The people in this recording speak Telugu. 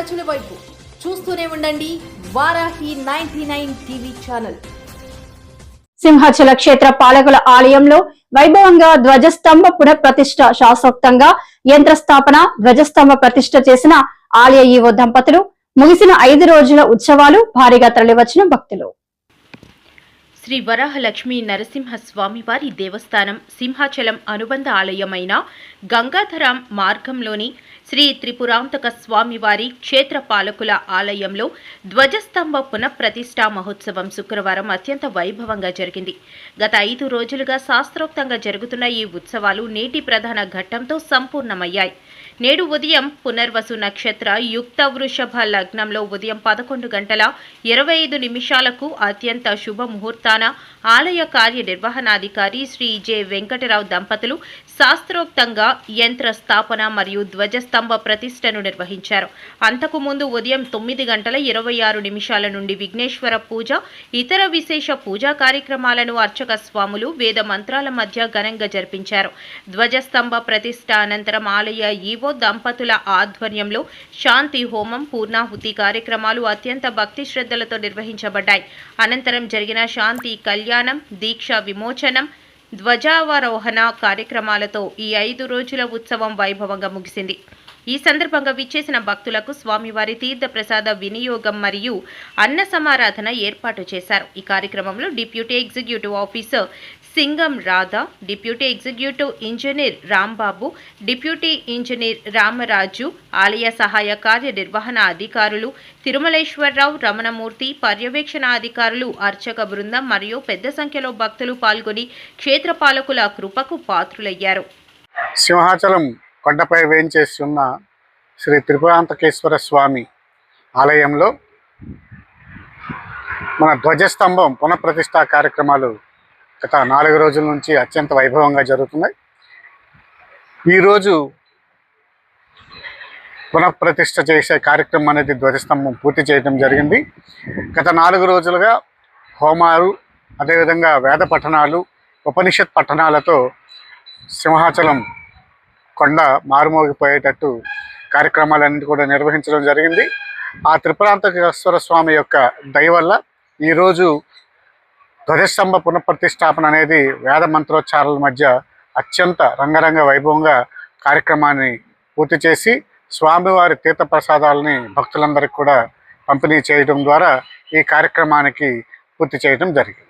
ప్రజల వైపు చూస్తూనే ఉండండి వారాహి 99 టీవీ ఛానల్. సింహాచల క్షేత్ర పాలకుల ఆలయంలో వైభవంగా ధ్వజస్తంభ పునఃప్రతిష్ఠ శాస్త్రోక్తంగా యంత్రస్థాపన ధ్వజస్తంభ ప్రతిష్ఠ చేసిన ఆలయ ఈవో దంపతులు. ముగిసిన 5 రోజుల ఉత్సవాలు భారీగా తరలివచ్చిన భక్తులు. శ్రీ వరాహలక్ష్మీ నరసింహస్వామి వారి దేవస్థానం సింహాచలం అనుబంధ ఆలయమైన గంగాధరం మార్గంలోని శ్రీ త్రిపురాంతక స్వామివారి క్షేత్ర పాలకుల ఆలయంలో ధ్వజస్తంభ పునఃప్రతిష్ఠా మహోత్సవం శుక్రవారం అత్యంత వైభవంగా జరిగింది. గత 5 రోజులుగా శాస్త్రోక్తంగా జరుగుతున్న ఈ ఉత్సవాలు నేటి ప్రధాన ఘట్టంతో సంపూర్ణమయ్యాయి. నేడు ఉదయం పునర్వసు నక్షత్ర యుక్త వృషభ లగ్నంలో ఉదయం 11 గంటల 25 నిమిషాలకు అత్యంత శుభముహూర్తాన ఆలయ కార్యనిర్వహణాధికారి శ్రీ జె వెంకటరావు దంపతులు శాస్త్రోక్తంగా యంత్ర స్థాపన మరియు ధ్వజస్తంభ ప్రతిష్టను నిర్వహించారు. అంతకు ముందు ఉదయం 9 గంటల 26 నిమిషాల నుండి విఘ్నేశ్వర పూజ, ఇతర విశేష పూజా కార్యక్రమాలను అర్చక స్వాములు వేద మంత్రాల మధ్య ఘనంగా జరిపించారు. ధ్వజస్తంభ ప్రతిష్ట అనంతరం ఆలయ ఈవో దంపతుల ఆధ్వర్యంలో శాంతి హోమం, పూర్ణాహుతి కార్యక్రమాలు అత్యంత భక్తి శ్రద్ధలతో నిర్వహించబడ్డాయి. అనంతరం జరిగిన శాంతి కళ్యాణం, దీక్ష విమోచనం, ధ్వజావరోహణ కార్యక్రమాలతో ఈ 5 రోజుల ఉత్సవం వైభవంగా ముగిసింది. ఈ సందర్భంగా విచ్చేసిన భక్తులకు స్వామివారి తీర్థ ప్రసాద వినియోగం మరియు అన్న సమారాధన ఏర్పాటు చేశారు. ఈ కార్యక్రమంలో deputy executive officer Singam Radha, deputy executive engineer Rambabu, deputy engineer Ramaraju, ఆలయ సహాయ కార్యనిర్వహణ అధికారులు తిరుమలేశ్వరరావు, రమణమూర్తి, పర్యవేక్షణ అధికారులు, అర్చక బృందం మరియు పెద్ద సంఖ్యలో భక్తులు పాల్గొని క్షేత్రపాలకుల కృపకు పాత్రులయ్యారు. సింహాచలం కొండపై వేయించేసి ఉన్న శ్రీ త్రిపురాంతకేశ్వర స్వామి ఆలయంలో మన ధ్వజస్తంభం పునఃప్రతిష్ఠా కార్యక్రమాలు గత 4 రోజుల నుంచి అత్యంత వైభవంగా జరుగుతున్నాయి. ఈరోజు పునఃప్రతిష్ఠ చేసే కార్యక్రమం అనేది ధ్వజస్తంభం పూర్తి చేయడం జరిగింది. గత 4 రోజులుగా హోమాలు, అదేవిధంగా వేద పఠనాలు, ఉపనిషత్ పఠనాలతో సింహాచలం కొండ మారుమోగిపోయేటట్టు కార్యక్రమాలన్నింటి కూడా నిర్వహించడం జరిగింది. ఆ త్రిపురాంతకేశ్వర స్వామి యొక్క దయ వల్ల ఈరోజు ధ్వజస్తంభ పునఃప్రతిష్టాపన అనేది వేద మంత్రోచ్చారాల మధ్య అత్యంత రంగరంగ వైభవంగా కార్యక్రమాన్ని పూర్తి చేసి స్వామివారి తీర్థప్రసాదాలని భక్తులందరికీ కూడా పంపిణీ చేయడం ద్వారా ఈ కార్యక్రమానికి పూర్తి చేయడం జరిగింది.